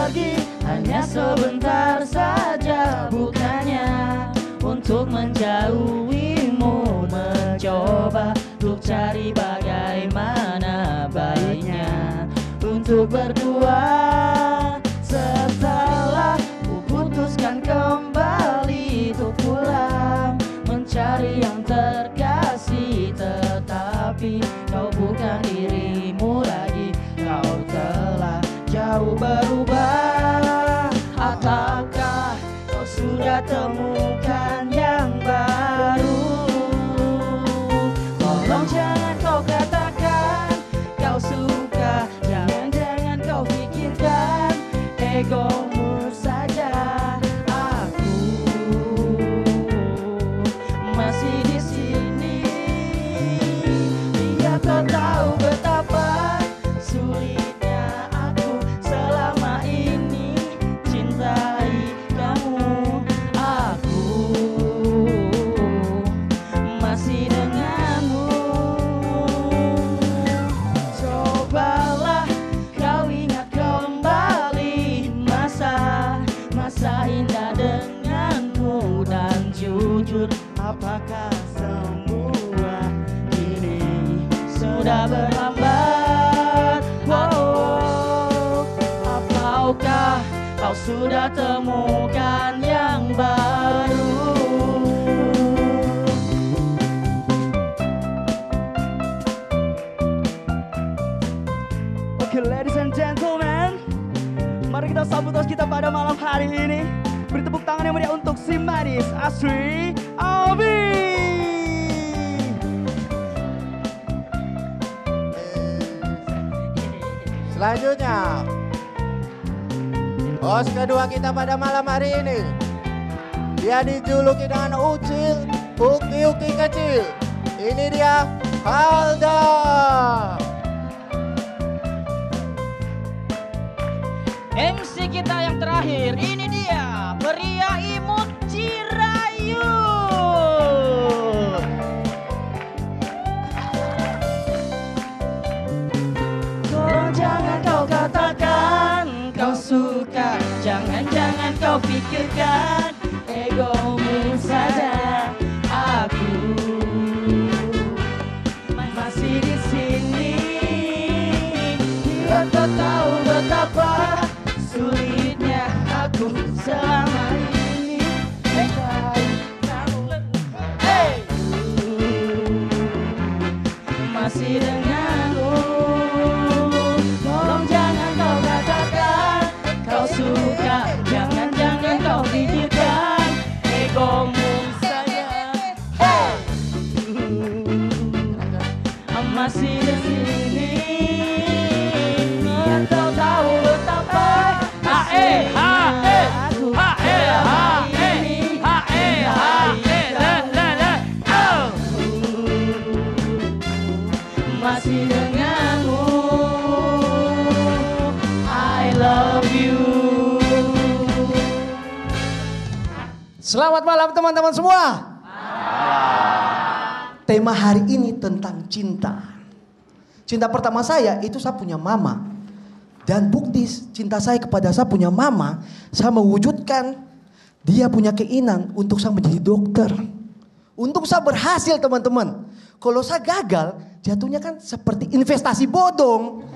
pergi hanya sebentar saja, bukannya untuk menjauhimu, mencoba untuk cari bagaimana baiknya untuk berdua. Setelah ku putuskan kembali untuk pulang mencari yang terkasih, tetapi kau bukan dirimu lagi, kau telah jauh berubah. Ataukah kau sudah temukan yang baru? Tolong jangan kau katakan kau suka, jangan-jangan kau pikirkan egomu saja. Aku masih di sini, biar kau tahu betapa sulitnya aku selama ini cintai kamu. Aku masih denganmu. Cobalah kau ingat kembali masa indah denganmu, dan jujur, apakah semua ini sudah berlambat? Ataukah kau sudah temukan yang baru? Oke, ladies and gentlemen, mari kita sambut host kita pada malam hari ini. Beri tepuk tangan yang meriah untuk si manis Asri Albi. Selanjutnya, host kedua kita pada malam hari ini. Dia dijuluki dengan Ucil, Uki-Uki kecil. Ini dia Halda. MC kita yang terakhir, ini dia pria imut Cirayu. Tolong jangan kau katakan kau suka, jangan-jangan kau pikirkan egomu saja. Aku masih di sini, biar kau tahu betapa sulitnya aku selama ini mencintai kamu. Hey! Masih denganmu. Tolong jangan kau katakan kau suka, jangan-jangan kau pikirkan egomu saja. Hey! Masih di sini, biar kau tahu betapa masih denganmu. I love you. Selamat malam teman-teman semua. Tema hari ini tentang cinta. Cinta pertama saya itu saya punya mama. Dan bukti cinta saya kepada saya punya mama, saya mewujudkan dia punya keinginan untuk saya menjadi dokter. Untuk saya berhasil teman-teman. Kalau saya gagal, jatuhnya kan seperti investasi bodong.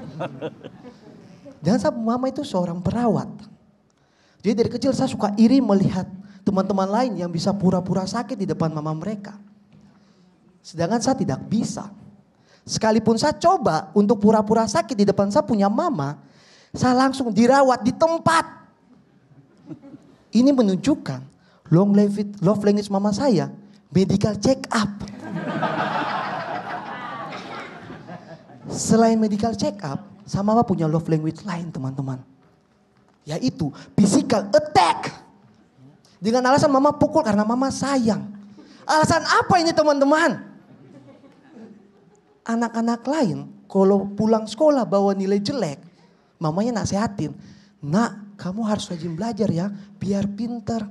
Dan saya mama itu seorang perawat. Jadi dari kecil saya suka iri melihat teman-teman lain yang bisa pura-pura sakit di depan mama mereka. Sedangkan saya tidak bisa. Sekalipun saya coba untuk pura-pura sakit di depan saya punya mama, saya langsung dirawat di tempat. Ini menunjukkan love language mama saya, medical check up. Selain medical check up, sama mama punya love language lain teman-teman. Yaitu physical attack. Dengan alasan mama pukul karena mama sayang. Alasan apa ini teman-teman? Anak-anak lain kalau pulang sekolah bawa nilai jelek, mamanya nasehatin, nak kamu harus rajin belajar ya biar pinter.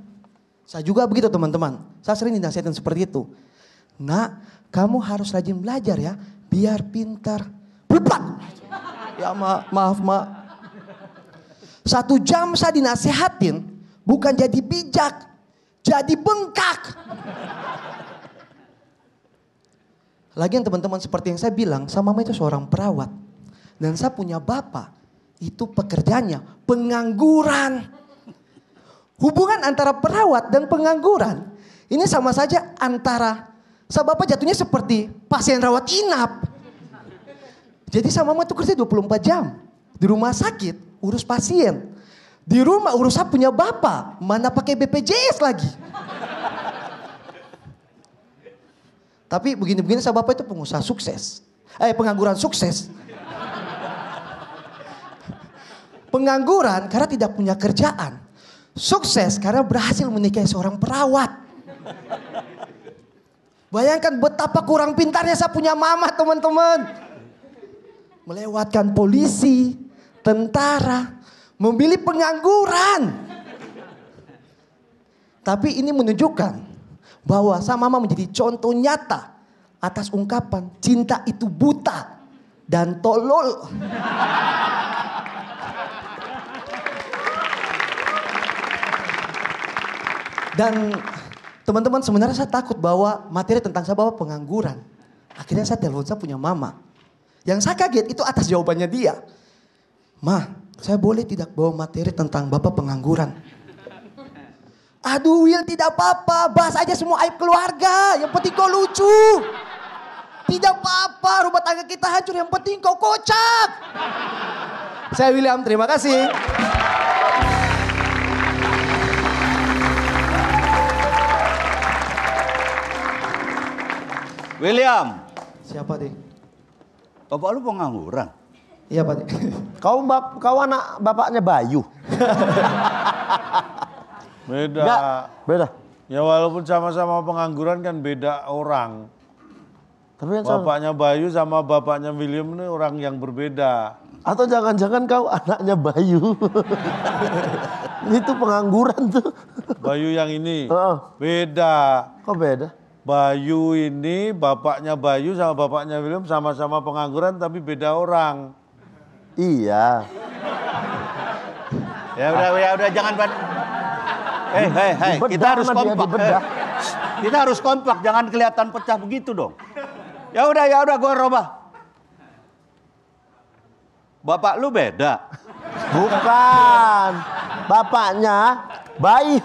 Saya juga begitu teman-teman, saya sering dinasihatin seperti itu. Nak kamu harus rajin belajar ya biar pinter. Bepat. Ya maaf. 1 jam saya dinasehatin, bukan jadi bijak, jadi bengkak. Lagian teman-teman, seperti yang saya bilang, saya mama itu seorang perawat. Dan saya punya bapak, itu pekerjaannya pengangguran. Hubungan antara perawat dan pengangguran, ini sama saja antara, saya bapak jatuhnya seperti pasien rawat inap. Jadi sama mama itu kerja 24 jam. Di rumah sakit, urus pasien. Di rumah urus saya punya bapak, mana pakai BPJS lagi. Tapi begini-begini saya bapak itu pengusaha sukses. Pengangguran sukses. Pengangguran karena tidak punya kerjaan. Sukses karena berhasil menikahi seorang perawat. Bayangkan betapa kurang pintarnya saya punya mama, teman-teman. Melewatkan polisi, tentara, memilih pengangguran. Tapi ini menunjukkan bahwa sang mama menjadi contoh nyata atas ungkapan cinta itu buta dan tolol. Dan teman-teman, sebenarnya saya takut bahwa materi tentang saya bawa pengangguran. Akhirnya saya telepon saya punya mama. Yang saya kaget itu atas jawabannya dia. Ma, saya boleh tidak bawa materi tentang bapak pengangguran? Aduh Will, tidak apa-apa. Bahas aja semua aib keluarga. Yang penting kau lucu. Tidak apa-apa, rumah tangga kita hancur. Yang penting kau kocak. Saya William, terima kasih. William. Siapa deh? Bapak lu pengangguran? Iya Pak. Kau anak bapaknya Bayu. Beda. Enggak, beda. Ya walaupun sama-sama pengangguran kan beda orang. Tapi yang sama. Bapaknya Bayu sama bapaknya William ini orang yang berbeda. Atau jangan-jangan kau anaknya Bayu. Itu pengangguran tuh. Bayu yang ini Oh. beda. Kok beda? Bayu ini bapaknya Bayu sama bapaknya William sama-sama pengangguran tapi beda orang. Iya. Ya udah jangan Hei, kita harus kompak. Kita harus kompak, jangan kelihatan pecah begitu dong. Ya udah gue robah. Bapak lu beda. Bukan. Bapaknya Bayu.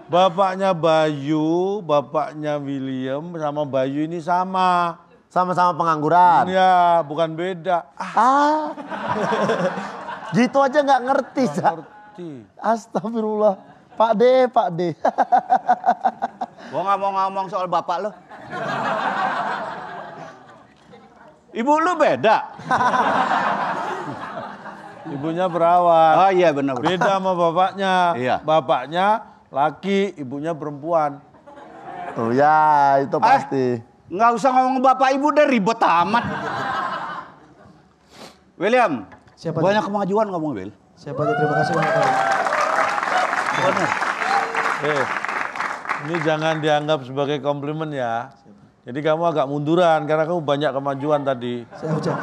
Bapaknya Bayu, bapaknya William sama Bayu ini sama. Sama-sama pengangguran. Ya, bukan beda. Gitu aja nggak ngerti. Ngerti. Astagfirullah. Pak D. Gua nggak mau ngomong soal bapak lu. Ibu lu beda. Ibunya perawat. Oh iya benar. Beda sama bapaknya. Iya. Bapaknya laki, ibunya perempuan. Oh ya, itu pasti. Nggak usah ngomong bapak ibu deh, ribet amat. William, Siapa banyak kemajuan kamu, Will. Siapa deh? Terima kasih banyak. Benar. Ini jangan dianggap sebagai komplimen ya. Jadi kamu agak munduran karena kamu banyak kemajuan tadi. Saya ucap.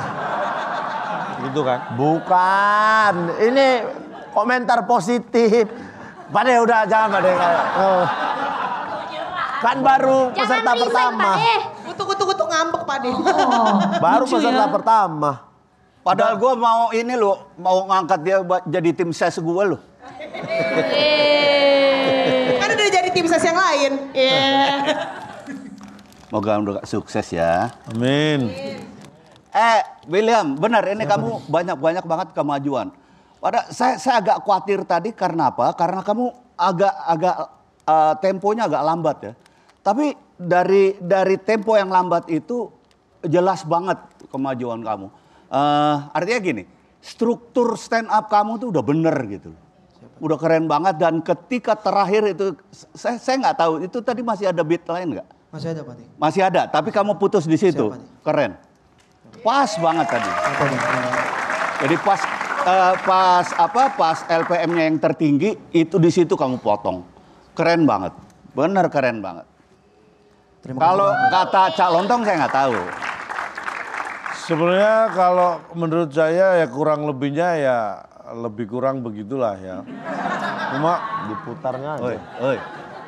Gitu kan? Bukan. Ini komentar positif. Pak De udah jangan Pak De. Oh. Kan baru peserta pertama. Kutuk ngambek Pak De. Baru peserta pertama. Padahal gue mau ini lo, mau ngangkat dia jadi tim ses gue lo. Kan udah jadi tim ses yang lain. Moga sukses ya. Amin. William, benar ini kamu banyak banget kemajuan. Saya agak khawatir tadi karena apa? Karena kamu agak temponya agak lambat ya. Tapi dari tempo yang lambat itu jelas banget kemajuan kamu. Artinya gini, struktur stand up kamu tuh udah bener gitu. Udah keren banget dan ketika terakhir itu saya nggak tahu itu tadi masih ada beat lain nggak? Masih ada Pak. Masih ada, tapi kamu putus di situ. Siapa nih? Keren. Pas banget tadi. Apa nih? Jadi pas LPM-nya yang tertinggi itu di situ kamu potong. Keren banget. Bener keren banget. Kalau kata Cak Lontong saya nggak tahu. Sebenarnya kalau menurut saya ya kurang lebihnya ya lebih kurang begitulah ya. Cuma Diputarnya aja. Oi.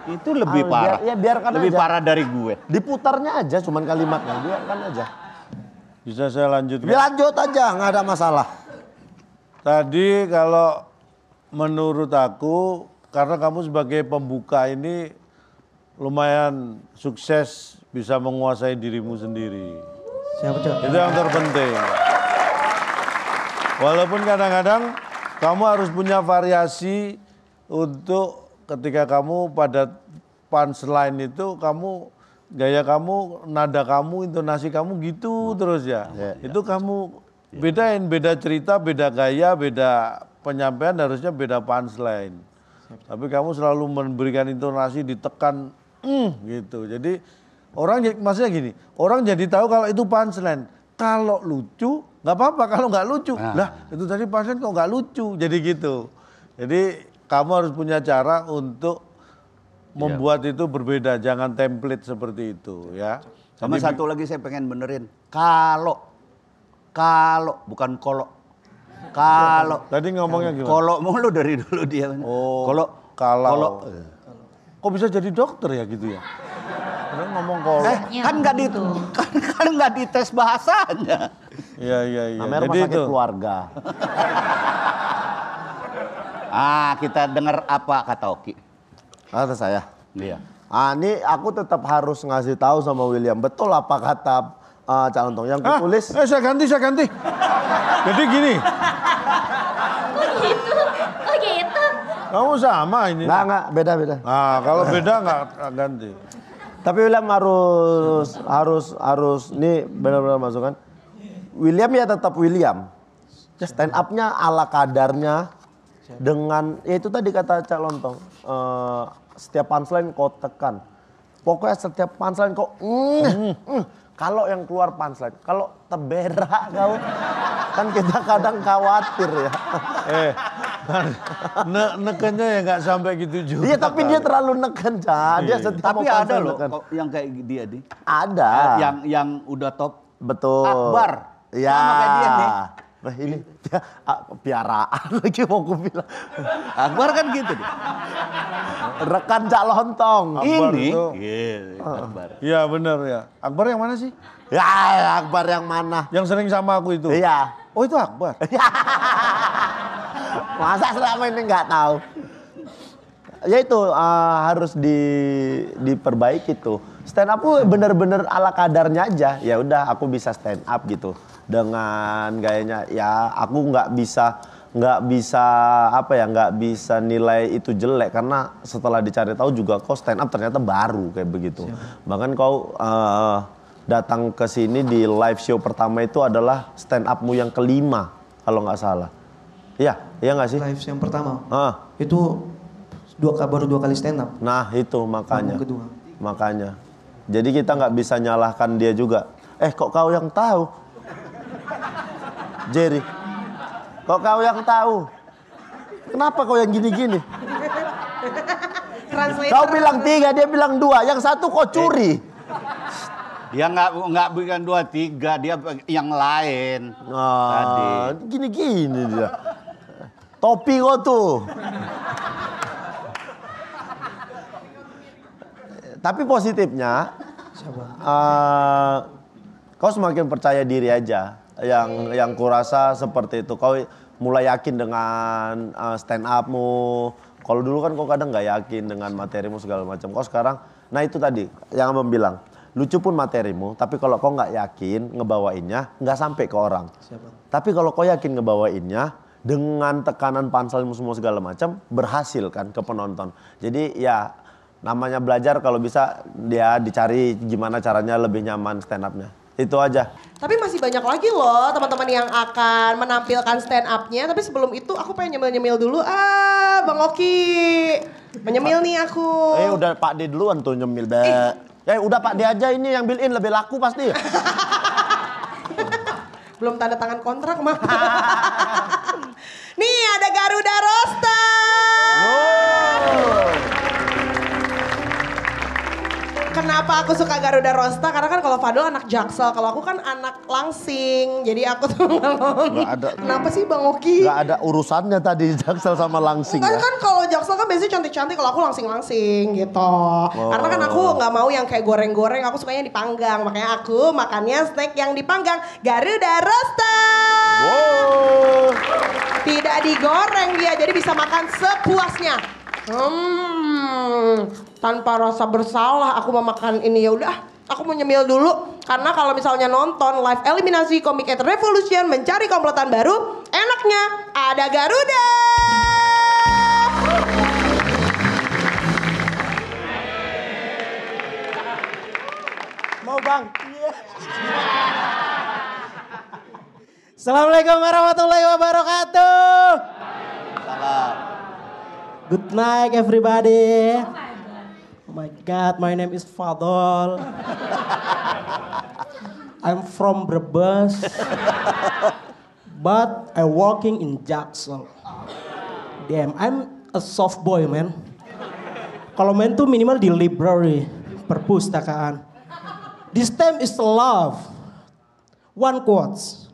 Itu lebih parah. Biarkan lebih aja. parah dari gue. Diputarnya aja cuman kalimatnya, biarkan aja. bisa saya lanjutkan. Lanjut aja, nggak ada masalah. Tadi kalau menurut aku, karena kamu sebagai pembuka ini lumayan sukses bisa menguasai dirimu sendiri. Siapa Cok? Itu yang terpenting. Walaupun kadang-kadang kamu harus punya variasi untuk ketika kamu pada punchline itu kamu gaya kamu, nada kamu, intonasi kamu gitu terus ya. Itu kamu bedain, beda cerita, beda gaya, beda penyampaian, harusnya beda punchline. Tapi kamu selalu memberikan intonasi ditekan gitu. Jadi orang maksudnya gini, orang jadi tahu kalau itu punchline. Kalau lucu nggak apa-apa, kalau nggak lucu, lah itu tadi punchline kok nggak lucu, jadi gitu. Jadi kamu harus punya cara untuk membuat itu berbeda, jangan template seperti itu ya. Sama Jadi, satu lagi saya pengen benerin. Kalau bukan kolok. Kalau tadi ngomongnya gimana? kolok mulu dari dulu dia. Oh, Kalau kok bisa jadi dokter ya gitu ya? Karena ngomong kolok. kan nggak dites bahasanya. Iya. Namanya rumah Jadi sakit itu. keluarga. Kita dengar apa kata Oki. Kata saya. Iya. Ini aku tetap harus ngasih tahu sama William. Betul apa kata Cak Lontong yang kutulis? Saya ganti. Jadi gini, Oh gitu. kamu sama ini. Enggak, beda-beda. Nah, kalau beda nggak ganti. Tapi William harus ini benar-benar masukan. William ya tetap William. Stand up-nya ala kadarnya dengan ya itu tadi kata Cak Lontong. Setiap punchline kau tekan. Pokoknya setiap punchline kau kalau yang keluar punchline, kalau teberak kau kan kita kadang khawatir ya. Nekennya ya nggak sampai gitu juga. Iya tapi dia terlalu neken Cak. Dia setiap Tapi mau ada punchline loh neken. yang kayak dia nih. Ada. Yang udah top. Betul. Akbar. Iya. Sama kayak dia nih. Nah ini piaraan lagi mau gue bilang. Akbar kan gitu deh. Rekan Cak Lontong. Akbar Ini. itu. Akbar. Iya benar ya. Akbar yang mana sih? Ya Akbar yang mana? Yang sering sama aku itu. Iya. Oh itu Akbar. Masa selama ini nggak tahu? Ya itu harus diperbaiki tuh. Stand up tuh bener-bener ala kadarnya aja. Ya udah aku bisa stand up gitu. Dengan gayanya ya aku nggak bisa nilai itu jelek karena setelah dicari tahu juga kok stand up ternyata baru kayak begitu. Bahkan kau datang ke sini di live show pertama itu adalah stand upmu yang kelima kalau nggak salah. Iya nggak sih? Live yang pertama. Itu Baru dua kali stand up. nah itu makanya. Panggung kedua. Makanya. Jadi kita nggak bisa nyalahkan dia juga. Kok kau yang tahu? Jerry. Kok kau yang tahu? Kenapa kau yang gini-gini? Translator. Kau bilang 3, dia bilang 2. Yang satu kau curi. Dia nggak bukan 2, 3, dia yang lain. Tadi. Gini-gini dia. Topi kau tuh. Tapi positifnya, kau semakin percaya diri aja. Yang kurasa seperti itu. Kau mulai yakin dengan stand upmu. Kalau dulu kan kau kadang nggak yakin dengan materimu segala macam. Kau sekarang, nah itu tadi yang Abang bilang. Lucu pun materimu, tapi kalau kau nggak yakin ngebawainnya, nggak sampai ke orang. Tapi kalau kau yakin ngebawainnya, dengan tekanan punchline semua segala macam, berhasil kan ke penonton. Jadi ya namanya belajar kalau bisa dia dicari gimana caranya lebih nyaman stand up-nya. Itu aja. Tapi masih banyak lagi loh teman-teman yang akan menampilkan stand up-nya. Tapi sebelum itu aku pengen nyemil-nyemil dulu. Bang Oki. Menyemil nih aku. Udah Pak D duluan tuh nyemil. Udah Pak D aja ini yang built in lebih laku pasti. Belum tanda tangan kontrak mah. Nih ada Garuda Roster. Kenapa Kenapa aku suka Garuda Rosta? Karena kan kalau Fadol anak Jaksel, kalau aku kan anak Langsing. Jadi aku tuh Nggak ada. Kenapa sih Bang Oki? Gak ada urusannya tadi Jaksel sama Langsing Kan ya. kan kalau Jaksel kan biasanya cantik-cantik, kalau aku langsing-langsing gitu. Karena kan aku nggak mau yang kayak goreng-goreng, aku sukanya dipanggang. Makanya aku makannya snack yang dipanggang. Garuda Rosta. Wow. Tidak digoreng dia, jadi bisa makan sepuasnya. Tanpa rasa bersalah aku mau makan ini. Ya udah, aku mau nyemil dulu. Karena kalau misalnya nonton live eliminasi Comic at Revolution mencari komplotan baru, enaknya ada Garuda. Mau bang? Assalamualaikum warahmatullahi wabarakatuh. Good night everybody. Oh my God, my name is Fadol. I'm from Brebes, but I'm working in Jaksel. Damn, I'm a soft boy, man. Kalau main tuh minimal di library, perpustakaan. This time is love. One quotes.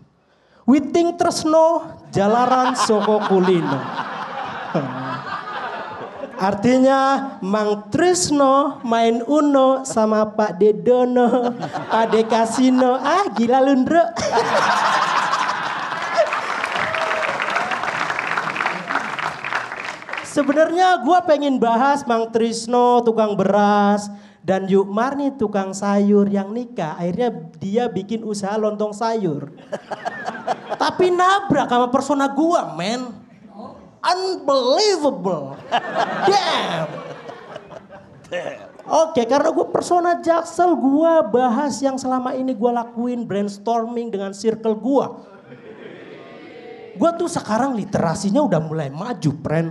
Witing tresno, jalaran soko kulino. Artinya Mang Tresno main Uno sama Pak Dedono, Pak De Kasino. Ah gila lundro. Sebenarnya gue pengen bahas Mang Trisno tukang beras dan Yuk Marni tukang sayur yang nikah. Akhirnya dia bikin usaha lontong sayur. Tapi nabrak sama persona gue, men. Unbelievable. Damn. Oke, karena gue persona Jaksel, gue bahas yang selama ini gue lakuin brainstorming dengan circle gue. Gue tuh sekarang literasinya udah mulai maju, friend.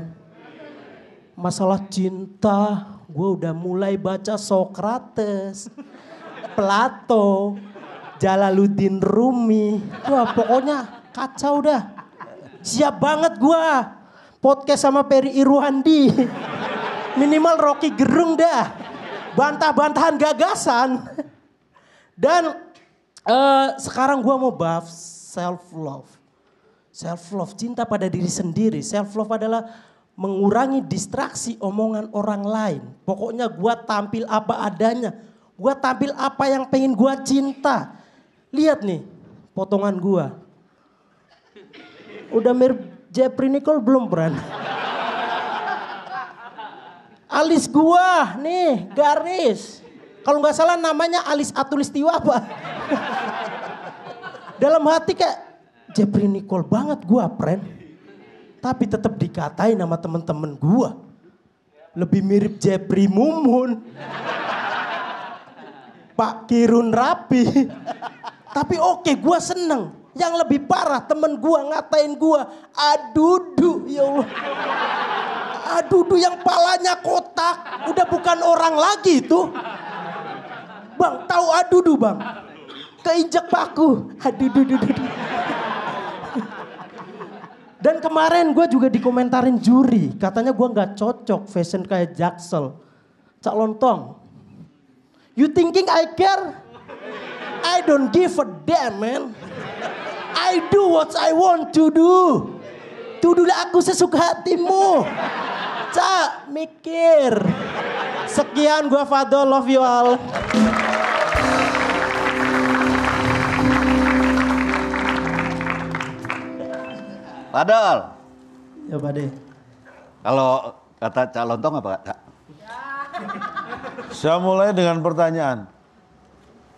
Masalah cinta, gue udah mulai baca Socrates, Plato, Jalaluddin Rumi. Wah pokoknya kacau dah. Siap banget gue podcast sama Peri Irwandi. Minimal Rocky Gerung dah. Bantah-bantahan gagasan. Dan sekarang gue mau bahas self-love. Self-love, cinta pada diri sendiri. Self-love adalah mengurangi distraksi omongan orang lain. Pokoknya gue tampil apa adanya. Gue tampil apa yang pengen gue cinta. Lihat nih potongan gue. Udah mirip Jeffrey Nicole belum, Bran? Alis gua nih garis. Kalau nggak salah namanya alis atulistiwa apa? Dalam hati kayak Jeffrey Nicole banget gua, friend. Tapi tetap dikatain sama temen-temen gua. Lebih mirip Jeffrey Mumun. Pak Kirun Rapi. Tapi oke, gua seneng. Yang lebih parah temen gua ngatain gua Adudu, ya Allah. Adudu yang palanya kotak, udah bukan orang lagi itu. Bang, tahu Adudu bang? Keinjak paku, Adudu. Dan kemarin gue juga dikomentarin juri, katanya gue nggak cocok fashion kayak Jaksel. Cak Lontong, you thinking I care? I don't give a damn, man. I do what I want to do. Tuduhlah aku sesuka hatimu. Cak, mikir. Sekian gua Fadol, love you all. Padahal. Ya Pak De. Kalau kata Cak Lontong apa Cak? Saya mulai dengan pertanyaan.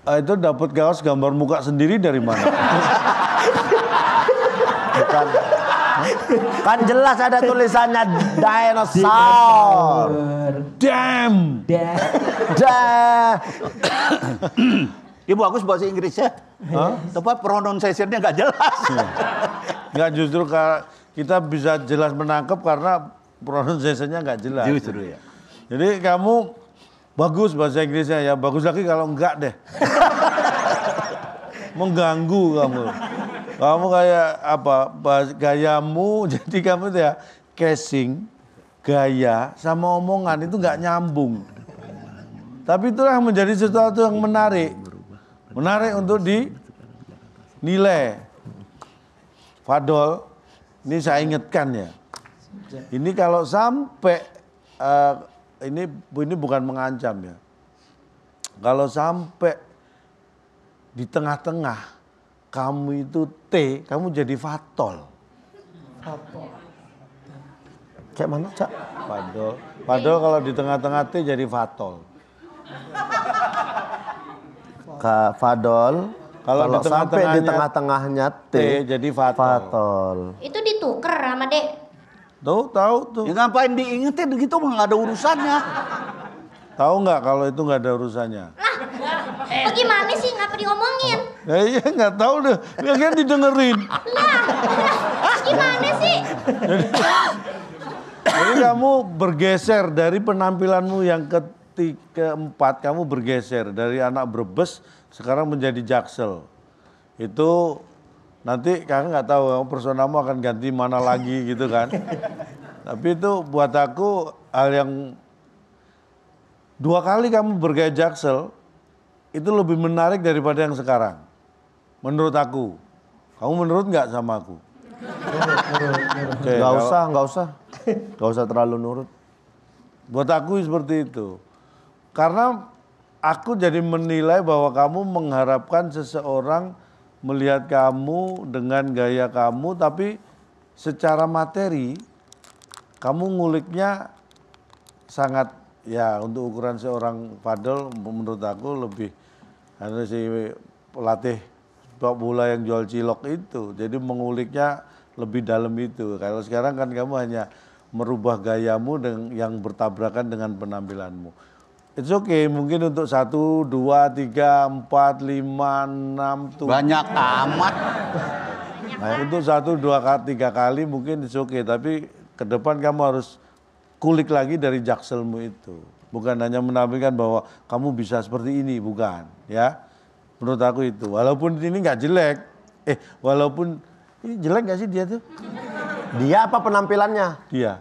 Itu dapat kaos gambar muka sendiri dari mana? Bukan. Kan jelas ada tulisannya dinosaur. Damn. Dah. Ibu bagus bahasa Inggrisnya. Tapi pronunciation-nya nggak jelas. Nggak, justru kita bisa jelas menangkap karena pronunciation-nya nggak jelas. Justru ya. Jadi kamu bagus bahasa Inggrisnya ya. Bagus lagi kalau enggak deh. Mengganggu kamu. Kamu kayak apa? Gayamu jadi kamu tuh ya casing, gaya sama omongan itu nggak nyambung. Tapi itulah yang menjadi sesuatu yang menarik. Menarik untuk dinilai. Fadol, ini saya ingatkan ya. Ini kalau sampai, ini bukan mengancam ya. Kalau sampai di tengah-tengah kamu itu T, kamu jadi fatol. Kayak mana, Cak? Fadol kalau di tengah-tengah T jadi fatol. Kak Fadol, kalau sampai di tengah-tengahnya T, jadi fatol. Itu dituker sama Dek. Tahu tuh. Ya ngapain diingetin gitu mah nggak ada urusannya. Tahu nggak kalau itu nggak ada urusannya? Bagaimana sih ngapa diomongin? Ya iya nggak tahu deh, ya kan didengerin. Gimana sih? Jadi kamu bergeser dari penampilanmu yang keempat, kamu bergeser dari anak Brebes sekarang menjadi Jaksel. Itu nanti kakak nggak tahu personamu akan ganti mana lagi gitu kan. Tapi itu buat aku hal yang 2 kali kamu bergaya Jaksel itu lebih menarik daripada yang sekarang. Menurut aku. Kamu menurut nggak sama aku? Oke, Nggak usah terlalu nurut. Buat aku seperti itu. Karena aku jadi menilai bahwa kamu mengharapkan seseorang melihat kamu dengan gaya kamu, tapi secara materi kamu nguliknya sangat, ya untuk ukuran seorang Fadol menurut aku lebih karena si pelatih sepak bola yang jual cilok itu. Jadi menguliknya lebih dalam itu. Kalau sekarang kan kamu hanya merubah gayamu yang bertabrakan dengan penampilanmu. It's okay, mungkin untuk 1, 2, 3, 4, 5, 6, 7. Banyak amat. Untuk 1, 2, 3 kali mungkin it's okay. Tapi ke depan kamu harus kulik lagi dari Jakselmu itu. Bukan hanya menampilkan bahwa kamu bisa seperti ini, bukan. Ya, menurut aku itu. Walaupun ini nggak jelek. Walaupun ini jelek nggak sih dia tuh? Dia apa penampilannya? Dia.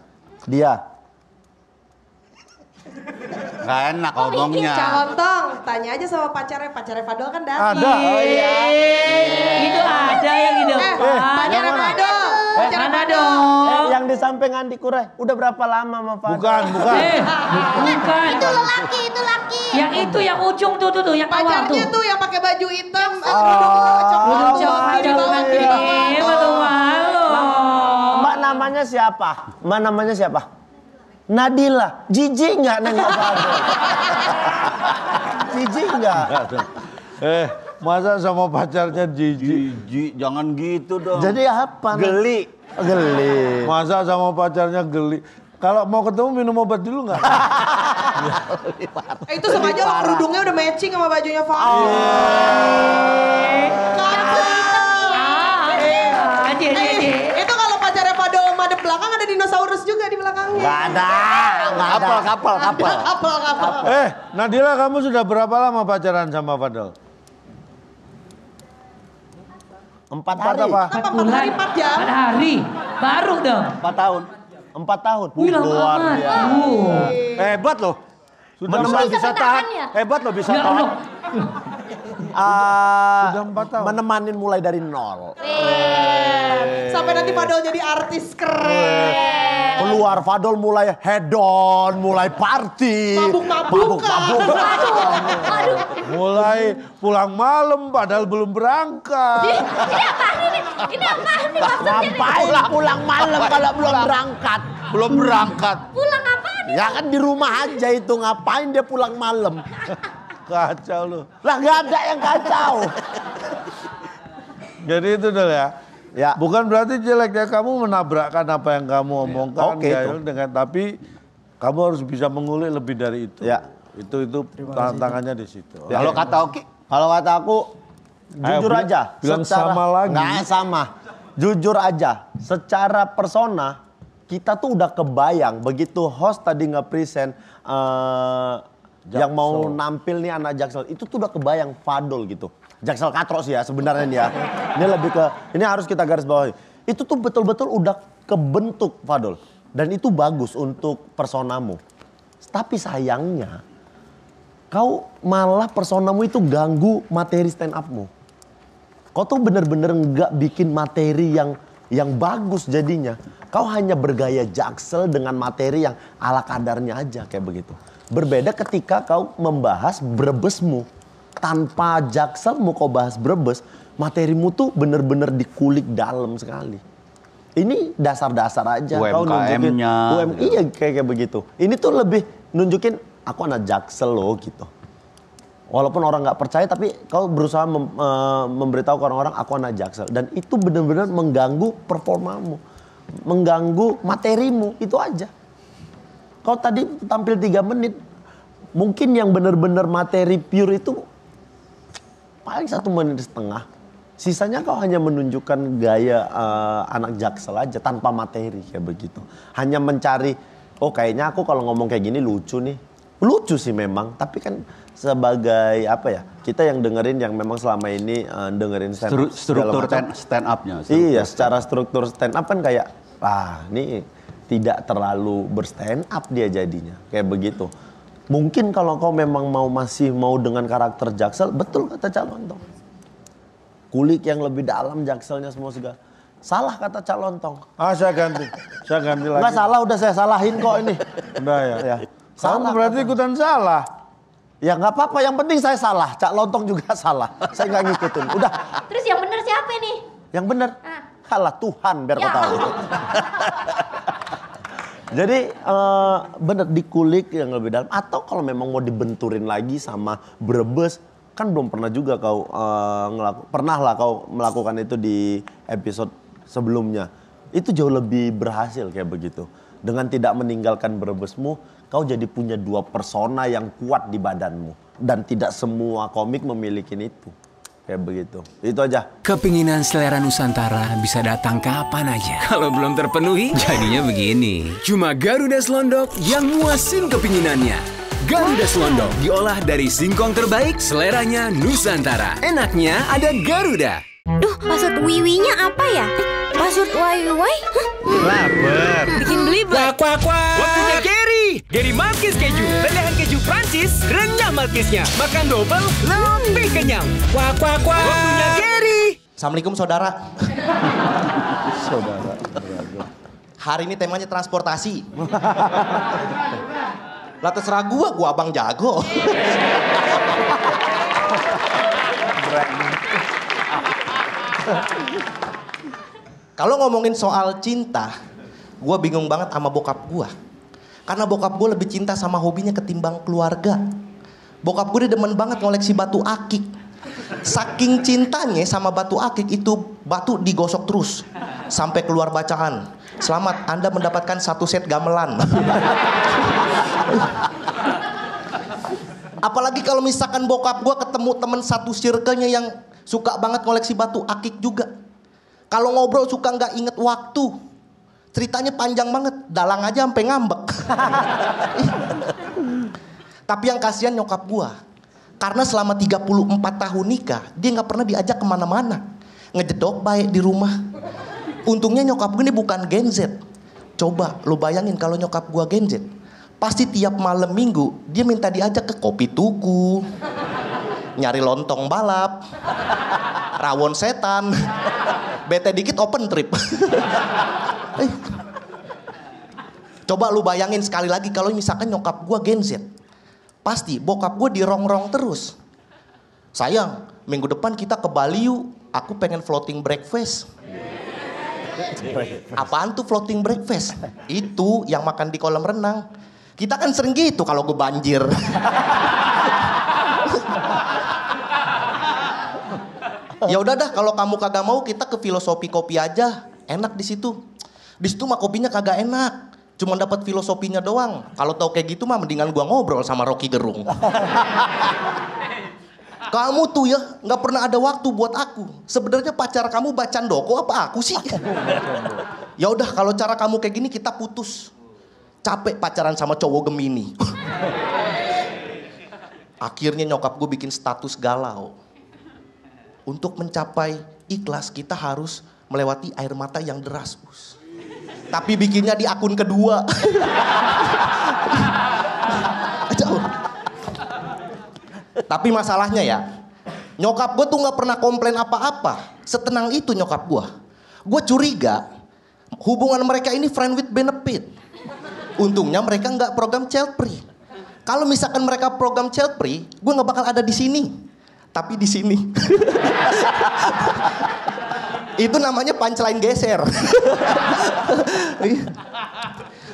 Gak enak ngomongnya. Calontong, tanya aja sama pacarnya Fadol kan datang. Ada. Oh iya. Itu ada yang di depan. Pacarnya Fadol. Pacarnya Mana Fadol. dong? Yang di samping Andi Kure, udah berapa lama sama Fadol? Bukan. Bukan. Itu laki. Yang itu yang ujung tuh, yang awal tuh. Pacarnya tuh yang pakai baju hitam, Coklat di bawah, di bawah. Malu-malu. Mbak namanya siapa? Nadila. Jijik nggak nengok Fadol? Jijik nggak? Masa sama pacarnya jijik? Jijik, jangan gitu dong. Jadi apa? Geli. Geli. Masa sama pacarnya geli? Kalau mau ketemu minum obat dulu nggak? Itu sengaja loh kerudungnya udah matching sama bajunya Fadol. Itu kalau pacarnya Fadol madep belakang ada dinosaurus juga di belakangnya. Nggak ada. Kapal. Kapal. Nadila, kamu sudah berapa lama pacaran sama Fadol? 4 hari. Apa? 4 hari 4 jam. 4 hari. Baru dong. 4 tahun. 4 tahun. Wih, lama Luar amat. biasa. Hebat loh. Sudah bisa tahan. Hebat loh bisa Ya tahan. Allah. Sudah 4 tahun. Menemanin mulai dari nol. Sampai nanti Fadol jadi artis keren. Keluar Fadol mulai hedon, mulai party. Mabuk-mabukan. Aduh. Mulai pulang malam padahal belum berangkat. Ini apaan nih maksudnya? Ngapain pulang malam kalau belum berangkat? Belum berangkat. Pulang apaan nih? Ya kan di rumah aja itu, ngapain dia pulang malam? Kacau lu. Lah nggak ada yang kacau. Jadi itu dulu ya. Ya. Bukan berarti jelek ya, kamu menabrakkan apa yang kamu omongkan. Oke, ya, itu. tapi kamu harus bisa mengulik lebih dari itu. Ya. Itu tantangannya di situ. Kalau kata Oki, Kalau kata aku, jujur aja. bilang sama lagi. Nggak sama. Jujur aja, secara persona kita tuh udah kebayang begitu host tadi nge-present yang mau nampil nih anak Jaksel, itu tuh udah kebayang Fadol gitu. Jaksel Katro sih ya sebenarnya nih ya. Ini lebih ke, ini harus kita garis bawahi. Itu tuh betul-betul udah kebentuk Fadol. Dan itu bagus untuk personamu. Tapi sayangnya, kau malah personamu itu ganggu materi stand upmu. Kau tuh bener-bener nggak bikin materi yang bagus jadinya. Kau hanya bergaya Jaksel dengan materi yang ala kadarnya aja kayak begitu. Berbeda ketika kau membahas Brebesmu. Tanpa Jakselmu kau bahas Brebes, materimu tuh bener-bener dikulik dalam sekali. Ini dasar-dasar aja. Kau nunjukin iya kayak begitu. Ini tuh lebih nunjukin aku anak Jaksel loh gitu. Walaupun orang nggak percaya tapi kau berusaha memberitahu ke orang-orang aku anak Jaksel. Dan itu benar-benar mengganggu performamu. Mengganggu materimu, itu aja. Kau tadi tampil 3 menit. Mungkin yang benar-benar materi pure itu paling 1,5 menit. Sisanya kau hanya menunjukkan gaya anak Jaksel aja tanpa materi kayak begitu. Hanya mencari, oh kayaknya aku kalau ngomong kayak gini lucu nih. Lucu sih memang, tapi kan sebagai apa ya, kita yang dengerin yang memang selama ini dengerin struktur stand up-nya. Iya, secara struktur stand up kan kayak, ini tidak terlalu berstand up dia jadinya, kayak begitu. Mungkin kalau kau memang masih mau dengan karakter Jaksel, betul kata Cak Lontong. Kulik yang lebih dalam Jakselnya semua segala. Salah kata Cak Lontong. Saya ganti lagi. Enggak salah, udah saya salahin kok ini. Udah ya. Salah berarti ikutan salah. Ya nggak apa-apa, yang penting saya salah. Cak Lontong juga salah. Saya nggak ngikutin. Udah. Terus yang benar siapa nih? Yang benar. Halah Tuhan biar kau tahu. Jadi bener dikulik yang lebih dalam. Atau kalau memang mau dibenturin lagi sama Brebes, kan belum pernah juga kau pernah lah kau melakukan itu di episode sebelumnya. Itu jauh lebih berhasil kayak begitu. Dengan tidak meninggalkan Brebesmu, kau jadi punya 2 persona yang kuat di badanmu. Dan tidak semua komik memiliki itu. Kayak begitu. Itu aja. Kepinginan selera Nusantara bisa datang kapan aja. Kalau belum terpenuhi, jadinya begini. Cuma Garuda Selondok yang muasin kepinginannya. Garuda Selondok diolah dari singkong terbaik, seleranya Nusantara. Enaknya ada Garuda. Duh, password wiwinya apa ya? Password wiwi? Laper. Bikin belibet. Kuak. Waktunya Gary Malkis keju. Lelehan keju Prancis, renyah Malkisnya. Makan double, lebih kenyang. Kuak. Waktunya Gary. Assalamualaikum saudara. Hari ini temanya transportasi. Lah terserah gua abang jago. Kalau ngomongin soal cinta, gue bingung banget sama bokap gue. Karena bokap gue lebih cinta sama hobinya ketimbang keluarga. Bokap gue demen banget ngoleksi batu akik. Saking cintanya sama batu akik itu batu digosok terus. Sampai keluar bacaan. Selamat, Anda mendapatkan 1 set gamelan. Apalagi kalau misalkan bokap gue ketemu temen satu circle-nya yang suka banget ngoleksi batu akik juga. Kalau ngobrol suka nggak inget waktu. Ceritanya panjang banget. Dalang aja sampai ngambek. Tapi yang kasihan nyokap gua. Karena selama 34 tahun nikah, dia nggak pernah diajak kemana-mana. Ngejedok baik di rumah. Untungnya nyokap gue ini bukan Gen Z. Coba lu bayangin kalau nyokap gua Gen Z. Pasti tiap malam minggu dia minta diajak ke Kopi Tugu. Nyari lontong balap. Rawon setan. Bete dikit open trip. Coba lu bayangin sekali lagi kalau misalkan nyokap gue Gen Z. Pasti bokap gue dirongrong terus. Sayang, minggu depan kita ke Bali yuk. Aku pengen floating breakfast. Apaan tuh floating breakfast? Itu yang makan di kolam renang. Kita kan sering gitu kalau gue banjir. Ya udah dah, kalau kamu kagak mau kita ke Filosofi Kopi aja. Enak di situ. Di situ mah kopinya kagak enak. Cuma dapat filosofinya doang. Kalau tahu kayak gitu mah mendingan gua ngobrol sama Rocky Gerung. Kamu tuh ya nggak pernah ada waktu buat aku. Sebenarnya pacar kamu Bacan Doko apa aku sih? Ya udah, kalau cara kamu kayak gini kita putus. Capek pacaran sama cowok Gemini. Akhirnya nyokap gue bikin status galau. Untuk mencapai ikhlas kita harus melewati air mata yang deras, Bos. Tapi bikinnya di akun kedua. Tapi masalahnya ya, nyokap gue tuh nggak pernah komplain apa-apa. Setenang itu nyokap gue. Gue curiga hubungan mereka ini friend with benefit. Untungnya mereka nggak program child free. Kalau misalkan mereka program child free, gue nggak bakal ada di sini. Tapi di sini. Itu namanya punchline geser.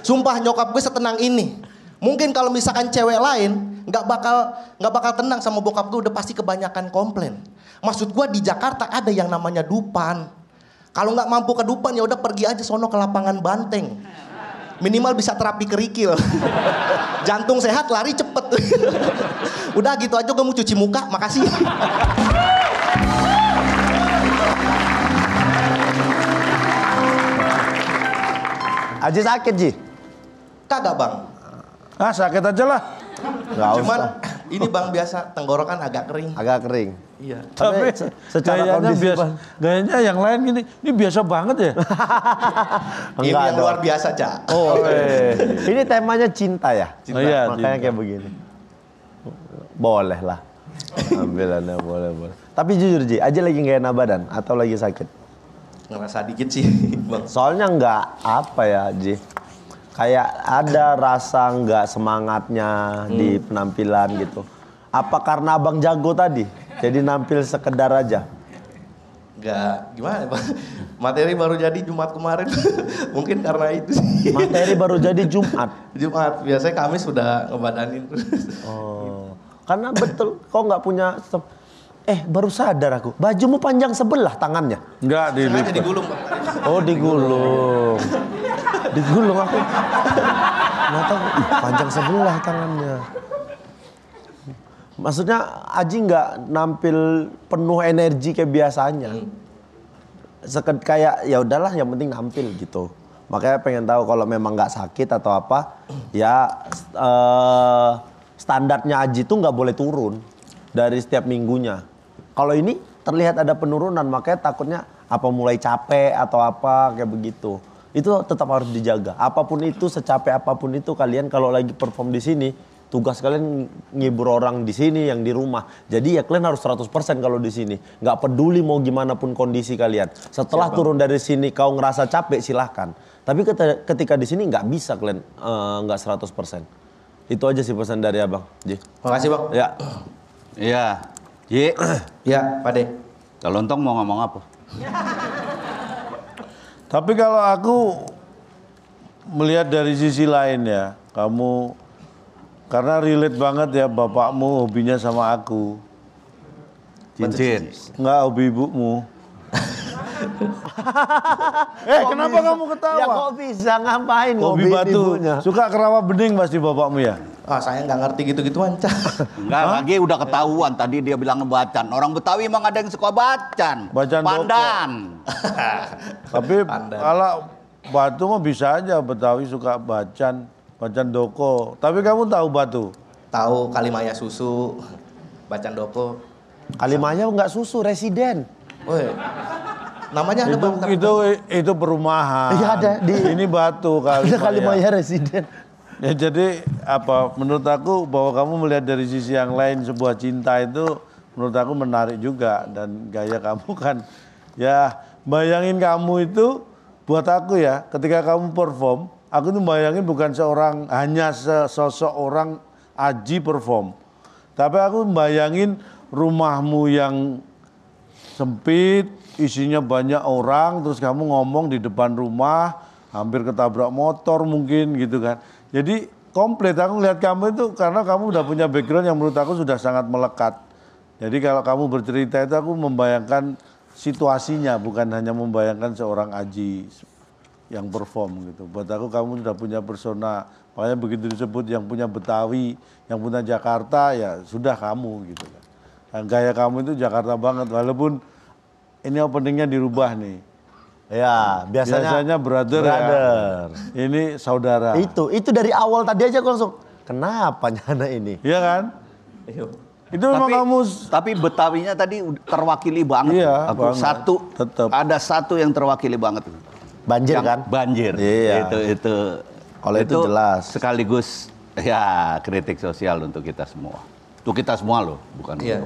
Sumpah nyokap gue setenang ini. Mungkin kalau misalkan cewek lain nggak bakal tenang sama bokap gue, udah pasti kebanyakan komplain. Maksud gue di Jakarta ada yang namanya Dupan. Kalau nggak mampu ke Dupan ya udah pergi aja sono ke lapangan banteng. Minimal bisa terapi kerikil. Jantung sehat, lari cepet. Udah gitu aja, gue mau cuci muka, makasih. Aji sakit, Ji? Kagak bang. Ah sakit aja lah. Nggak Cuman usah. ini bang biasa tenggorokan agak kering. Agak kering. Iya. Tapi secara gayanya kondisi, biasa, Bang. gayanya yang lain gini, ini biasa banget ya. Ini Enggak yang dong. luar biasa, Cak. Oh, ini temanya cinta ya? Oh iya, Makanya cinta. kayak begini. Boleh lah. Ambilannya boleh. Tapi jujur Ji, Aji lagi gak enak badan atau lagi sakit? Ngerasa dikit sih, bang. Soalnya nggak apa ya Ji, kayak ada rasa nggak semangatnya di penampilan gitu. Apa karena abang jago tadi? Jadi nampil sekedar aja? Nggak, gimana bang? Materi baru jadi Jumat kemarin. Mungkin karena itu sih. Materi baru jadi Jumat? Jumat, biasanya Kamis sudah ngebadanin. Oh, karena betul kok nggak punya baru sadar aku, bajumu panjang sebelah tangannya. Enggak Sengaja dilipat. digulung bang. Oh digulung. Digulung aku. Nggak tahu, panjang sebelah tangannya. Maksudnya Aji nggak nampil penuh energi kayak biasanya. Kayak ya udahlah yang penting nampil gitu. Makanya pengen tahu kalau memang nggak sakit atau apa, ya standarnya Aji tuh nggak boleh turun dari setiap minggunya. Kalau ini terlihat ada penurunan, makanya takutnya apa mulai capek atau apa kayak begitu. Itu tetap harus dijaga. Apapun itu, secapek apapun itu, kalian kalau lagi perform di sini, tugas kalian ngibur orang di sini yang di rumah. Jadi ya kalian harus 100% kalau di sini. Nggak peduli mau gimana pun kondisi kalian. Setelah turun dari sini kau ngerasa capek silahkan. Tapi ketika di sini nggak bisa kalian nggak 100%. Itu aja sih pesan dari abang. Ji. Makasih bang. Ya. Iya. Ji, Ya, Pak De. kalau Lontong mau ngomong apa? Tapi kalau aku melihat dari sisi lain ya, kamu karena relate banget ya bapakmu hobinya sama aku. Cincin. Enggak hobi ibumu. Kenapa kamu ketawa? Ya kok bisa ngapain Hobi ngobiin batu. ibunya? Suka kerawa bening pasti bapakmu ya? Ah, saya nggak ngerti gitu-gituan, Cak. Enggak, lagi udah ketahuan tadi dia bilang ngebacan. Orang Betawi emang ada yang suka bacan. Bacan Pandan. Tapi kalau batu mah bisa aja Betawi suka bacan doko. Tapi kamu tahu batu? Tahu Kalimaya susu, Bacan Doko. Kalimanya nggak susu, residen. Woi. Namanya ada bang. Itu perumahan. Iya ada di. Ini batu Ada Kalimaya residen. Ya jadi apa menurut aku bahwa kamu melihat dari sisi yang lain sebuah cinta itu menurut aku menarik juga dan gaya kamu kan ya bayangin kamu itu buat aku ya ketika kamu perform aku tuh bayangin bukan hanya sosok orang Aji perform tapi aku bayangin rumahmu yang sempit isinya banyak orang terus kamu ngomong di depan rumah hampir ketabrak motor mungkin gitu kan. Jadi komplit aku lihat kamu itu karena kamu udah punya background yang menurut aku sudah sangat melekat. Jadi kalau kamu bercerita itu aku membayangkan situasinya bukan hanya membayangkan seorang Aji yang perform gitu. Buat aku kamu sudah punya persona. Makanya begitu disebut yang punya Betawi, yang punya Jakarta ya sudah kamu gitu kan. Dan gaya kamu itu Jakarta banget walaupun ini openingnya dirubah nih. Ya, biasanya brother. Ya. Ini saudara. Itu dari awal tadi aja aku langsung, kenapa nyana ini? Iya kan? Itu memang kamu. Tapi Betawinya tadi terwakili banget. Iya, Aku banget. Tetep. ada satu yang terwakili banget. Banjir Yang kan? Banjir. Iya. Itu. Kalau itu jelas. Sekaligus ya kritik sosial untuk kita semua. Untuk kita semua loh, bukan Iya.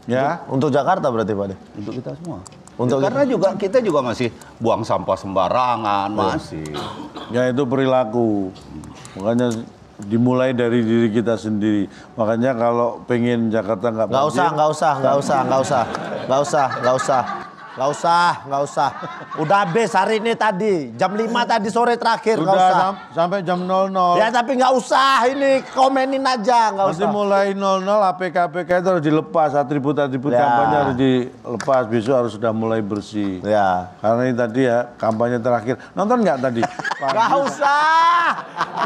Ya. Untuk Jakarta berarti Pak De? untuk kita semua. Untuk Karena juga kita juga masih buang sampah sembarangan, masih. Ya itu perilaku. Makanya dimulai dari diri kita sendiri. Makanya kalau pengen Jakarta nggak banjir. Nggak usah. Udah habis hari ini tadi. Jam 5 tadi sore terakhir, nggak Sudah usah. sampai jam 00. Ya tapi nggak usah, ini komenin aja, nggak Nanti usah. mulai 00 APK itu harus dilepas, atribut-atribut Ya. kampanye harus dilepas, besok harus sudah mulai bersih. Ya. Karena ini tadi ya kampanye terakhir. Nonton nggak tadi? Nggak usah.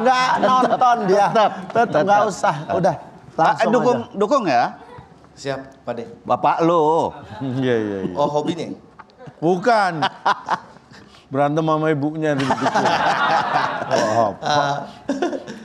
Nggak nonton dia. Tetap nggak usah. Udah. Langsung aja. Dukung ya, Siap, Pak De. bapak lo. Iya. Oh, hobi nih. Bukan. Berantem sama ibunya di